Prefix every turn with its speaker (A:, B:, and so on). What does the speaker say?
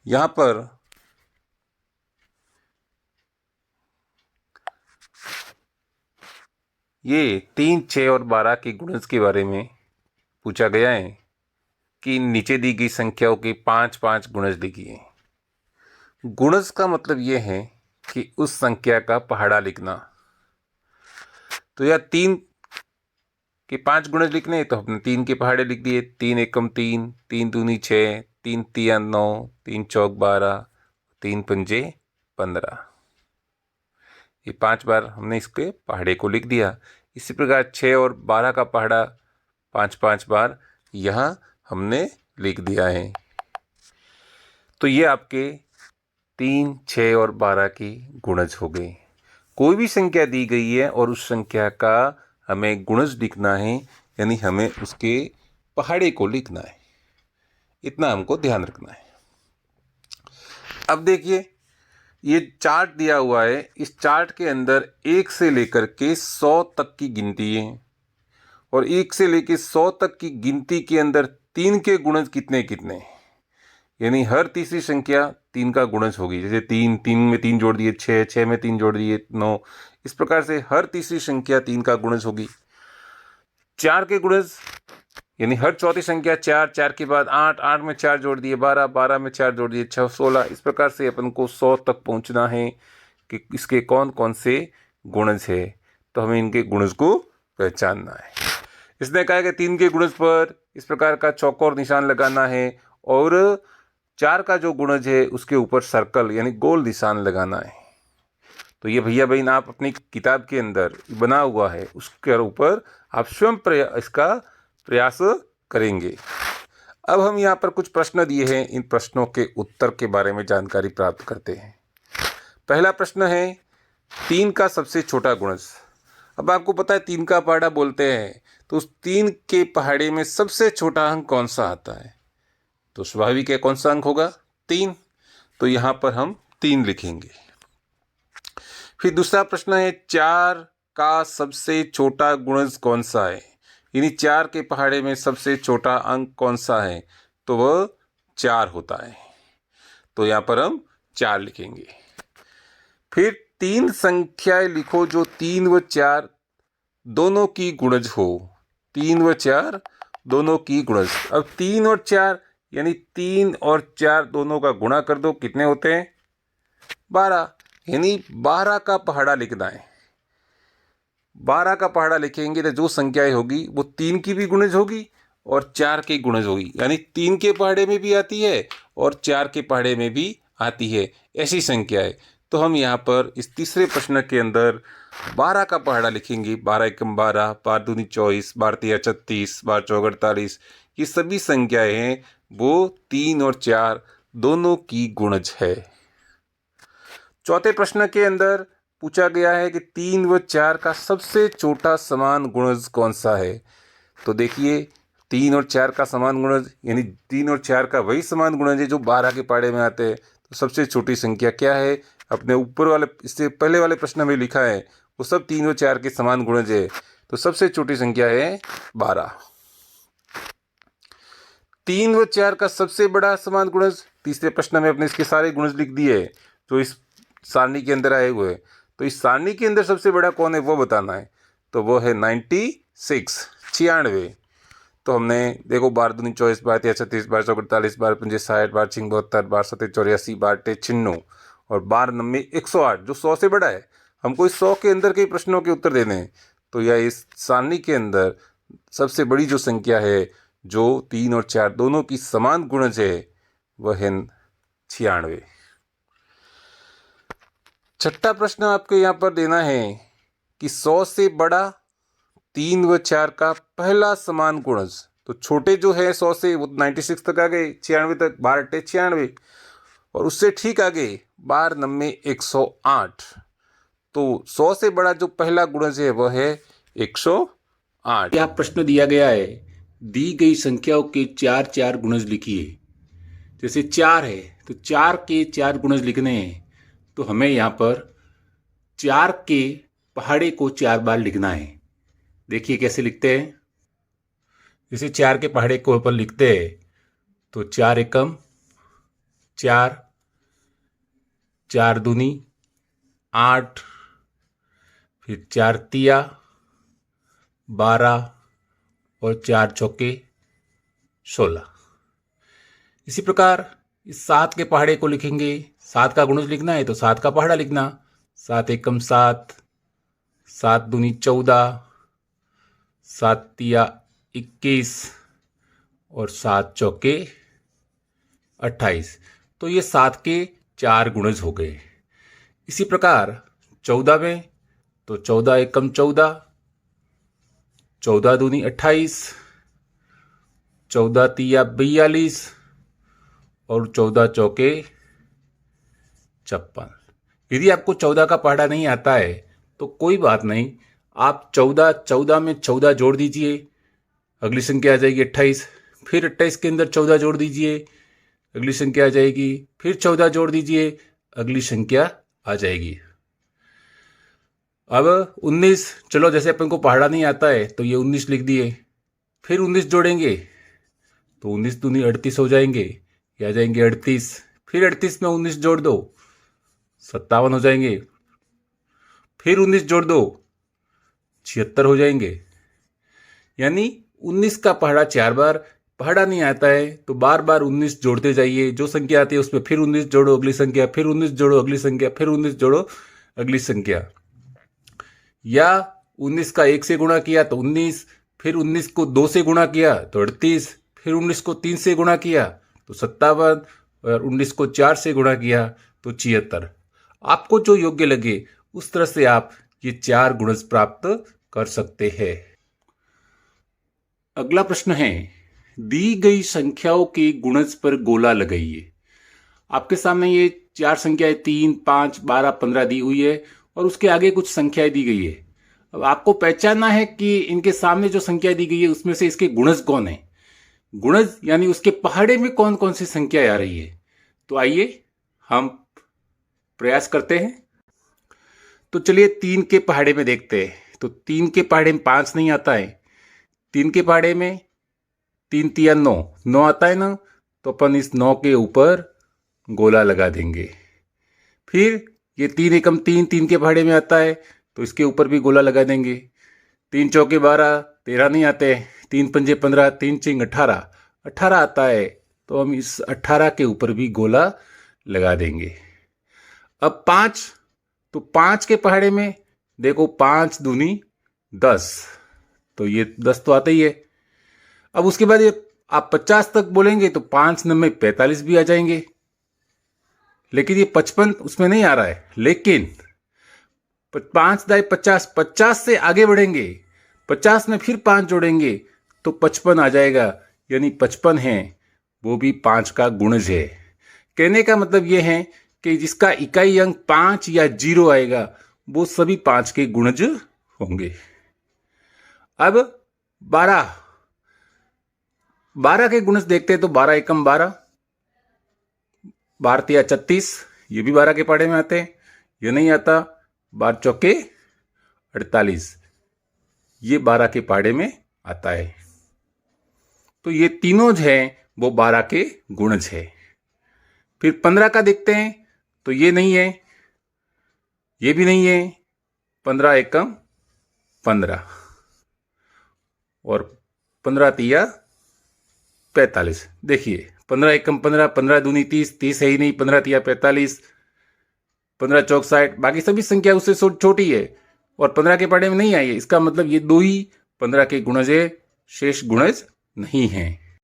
A: यहाँ पर ये 3, 6 और 12 के गुणज के बारे में पूछा गया है कि नीचे दी गई संख्याओं के 5-5 गुणज लिखिए। गुणज का मतलब ये है कि उस संख्या का पहाड़ा लिखना। तो यह 3 के 5 गुणज लिखने, तो हमने 3 के पहाड़े लिख दिए। 3 एकम 3, 3 दूनी 6, 3 तिया 9, 3 चौक 12, 3 पंजे 15। ये 5 बार हमने इसके पहाड़े को लिख दिया। इसी प्रकार 6 और 12 का पहाड़ा 5-5 बार यहाँ हमने लिख दिया है। तो ये आपके 3, 6 और 12 की गुणज हो गए। कोई भी संख्या दी गई है और उस संख्या का हमें गुणज लिखना है, यानी हमें उसके पहाड़े को लिखना है। इतना हमको ध्यान रखना है। अब देखिए, ये चार्ट दिया हुआ है। इस चार्ट के अंदर 1 से लेकर के 100 तक की गिनती है, और 1 से लेकर 100 तक की गिनती के अंदर 3 के गुणज कितने कितने, यानी हर तीसरी संख्या 3 का गुणज होगी। जैसे 3, 3 में 3 जोड़ दिए 6, 6 में 3 जोड़ दिए 9। इस प्रकार से हर तीसरी संख्या 3 का गुणज होगी। 4 के गुणज, यानी हर चौथी संख्या 4, 4 के बाद 8, 8 में 4 जोड़ दिए 12, 12 में 4 जोड़ दिए 6, 16। इस प्रकार से अपन को 100 तक पहुंचना है कि इसके कौन कौन से गुणज है। तो हमें इनके गुणज को पहचानना है। इसने कहा कि 3 के गुणज पर इस प्रकार का चौकोर निशान लगाना है, और 4 का जो गुणज है उसके ऊपर सर्कल यानी गोल निशान लगाना है। तो ये भैया बहन आप अपनी किताब के अंदर बना हुआ है, उसके ऊपर आप स्वयं इसका प्रयास करेंगे। अब हम यहाँ पर कुछ प्रश्न दिए हैं, इन प्रश्नों के उत्तर के बारे में जानकारी प्राप्त करते हैं। पहला प्रश्न है 3 का सबसे छोटा गुणज। अब आपको पता है 3 का पहाड़ा बोलते हैं, तो उस 3 के पहाड़े में सबसे छोटा अंक कौन सा आता है? तो स्वाभाविक है, कौन सा अंक होगा? 3। तो यहाँ पर हम 3 लिखेंगे। फिर दूसरा प्रश्न है 4 का सबसे छोटा गुणज कौन सा है, यानी 4 के पहाड़े में सबसे छोटा अंक कौन सा है? तो वह 4 होता है। तो यहाँ पर हम 4 लिखेंगे। फिर 3 संख्याएं लिखो जो 3 व 4 दोनों की गुणज हो। 3 व 4 दोनों की गुणज। अब 3 और 4 यानी 3 और 4 दोनों का गुणा कर दो, कितने होते हैं? 12, यानी 12 का पहाड़ा लिखना है। 12 का पहाड़ा लिखेंगे तो जो संख्याएं होगी वो 3 की भी गुणज होगी और 4 की गुणज होगी, यानी 3 के पहाड़े में भी आती है और 4 के पहाड़े में भी आती है, ऐसी संख्याएं। तो हम यहाँ पर इस तीसरे प्रश्न के अंदर 12 का पहाड़ा लिखेंगे। 12 एकम 12, 12 दूनी 24, 12 तिया 36, 12 चौक 48। ये सभी संख्याएं हैं वो 3 और 4 दोनों की गुणज है। चौथे प्रश्न के अंदर पूछा गया है कि 3 व 4 का सबसे छोटा समान गुणज कौन सा है। तो देखिए 3 और 4 का समान गुणज, यानी 3 और 4 का वही समान गुणज है जो 12 के पहाड़े में आते हैं। तो सबसे छोटी संख्या क्या है? अपने ऊपर वाले, इससे पहले वाले प्रश्न में लिखा है वो सब 3 और 4 के समान गुणज है, तो सबसे छोटी संख्या है 12। 3 व 4 का सबसे बड़ा समान गुणज, तीसरे प्रश्न में अपने इसके सारे गुणज लिख दिए जो इस सारणी के अंदर आए हुए। तो इस सारणी के अंदर सबसे बड़ा कौन है वो बताना है। तो वो है 96, 96। तो हमने देखो 12 दूनी 24, 12 तिया 36, 12 चौक 48, 12 पंजे 60, 12 छिंग 72, 12 सत्ते 84, 12 टे 96 और 12 नम्बे 108, जो 100 से बड़ा है। हमको इस 100 के अंदर के प्रश्नों के उत्तर देने हैं। तो यह इस सारणी के अंदर सबसे बड़ी जो संख्या है जो 3 और 4 दोनों की समान गुणज है वह है 96। छठा प्रश्न आपको यहाँ पर देना है कि 100 से बड़ा 3 व 4 का पहला समान गुणज। तो छोटे जो है 100 से वो 96 तक आ गए, 96 तक, 12 टे 96, और उससे ठीक आगे 12 नम्बे 108। तो 100 से बड़ा जो पहला गुणज है वह है 108। यह प्रश्न दिया गया है, दी गई संख्याओं के 4 गुणज लिखिए। जैसे 4 है तो 4 के 4 गुणज लिखने हैं, तो हमें यहाँ पर 4 के पहाड़े को 4 बार लिखना है। देखिए कैसे लिखते हैं। जैसे 4 के पहाड़े को ऊपर लिखते हैं तो 4 एकम 4, 4 दूनी 8, फिर 4 तिया 12 और 4 चौके 16। इसी प्रकार इस 7 के पहाड़े को लिखेंगे। 7 का गुणज लिखना है तो 7 का पहाड़ा लिखना। 7 एकम 7, 7 दूनी 14, 7 तिया 21 और 7 चौके 28। तो ये 7 के 4 गुणज हो गए। इसी प्रकार 14 में तो 14 एकम 14, 14 दूनी 28, 14 तिया 42 और 14 चौके 56। यदि आपको 14 का पहाड़ा नहीं आता है तो कोई बात नहीं, आप 14 में 14 जोड़ दीजिए, अगली संख्या आ जाएगी 28। फिर 28 के अंदर 14 जोड़ दीजिए, अगली संख्या आ जाएगी। फिर 14 जोड़ दीजिए, अगली संख्या आ जाएगी। अब 19, चलो जैसे अपन को पहाड़ा नहीं आता है तो ये 19 लिख दिए। फिर 19 जोड़ेंगे तो 19 दूनी 38 हो जाएंगे, ये आ जाएंगे 38। फिर 38 में 19 जोड़ दो, 57 हो जाएंगे। फिर 19 जोड़ दो, 76 हो जाएंगे। यानी 19 का पहाड़ा 4 बार। पहाड़ा नहीं आता है तो बार बार 19 जोड़ते जाइए। जो संख्या आती है उसमें फिर 19 जोड़ो, अगली संख्या, फिर 19 जोड़ो, अगली संख्या, फिर 19 जोड़ो, अगली संख्या। या 19 का 1 से गुणा किया तो 19, फिर 19 को 2 से गुणा किया तो 38, फिर 19 को 3 से गुणा किया तो 57 और 19 को 4 से गुणा किया तो 76। आपको जो योग्य लगे उस तरह से आप ये 4 गुणज प्राप्त कर सकते हैं। अगला प्रश्न है, दी गई संख्याओं के गुणज पर गोला लगाइए। आपके सामने ये 4 संख्याएं 3, 5, 12, 15 दी हुई है और उसके आगे कुछ संख्याएं दी गई है। अब आपको पहचानना है कि इनके सामने जो संख्या दी गई है उसमें से इसके गुणज कौन है। गुणज यानी उसके पहाड़े में कौन कौन सी संख्या आ रही है। तो आइए हम प्रयास करते हैं। तो चलिए 3 के पहाड़े में देखते हैं। तो 3 के पहाड़े में 5 नहीं आता है। 3 के पहाड़े में 3 तिया 9 आता है ना, तो अपन इस 9 के ऊपर गोला लगा देंगे। फिर ये 3 एकम 3 के पहाड़े में आता है तो इसके ऊपर भी गोला लगा देंगे। 3 चौके 12, 13 नहीं आते। 3 पंजे 15, 3 चिंग 18 आता है तो हम इस 18 के ऊपर भी गोला लगा देंगे। अब 5, तो 5 के पहाड़े में देखो 5 दूनी 10, तो ये 10 तो आता ही है। अब उसके बाद ये आप 50 तक बोलेंगे तो 5 9 45 भी आ जाएंगे। लेकिन ये 55 उसमें नहीं आ रहा है। लेकिन 5 दाई 50, 50 से आगे बढ़ेंगे, 50 में फिर 5 जोड़ेंगे तो 55 आ जाएगा। यानी 55 है वो भी 5 का गुणज है। कहने का मतलब ये है कि जिसका इकाई अंक 5 या 0 आएगा वो सभी 5 के गुणज होंगे। अब 12 के गुणज देखते हैं तो 12 एकम 12, 12 तिया 36, ये भी 12 के पहाड़े में आते हैं। ये नहीं आता। 12 चौके 48, ये 12 के पहाड़े में आता है। तो ये तीनों जो है वो 12 के गुणज है। फिर 15 का देखते हैं तो ये नहीं है, ये भी नहीं है। 15 एकम 15 और 15 तिया 45। देखिए 15 एकम 15, 15 दूनी 30, 30 है ही नहीं। 15 तिया 45, 15 चौक 60, बाकी सभी संख्या उससे छोटी है और 15 के पहाड़े में नहीं आई है। इसका मतलब ये 2 ही 15 के गुणज है, शेष गुणज नहीं है।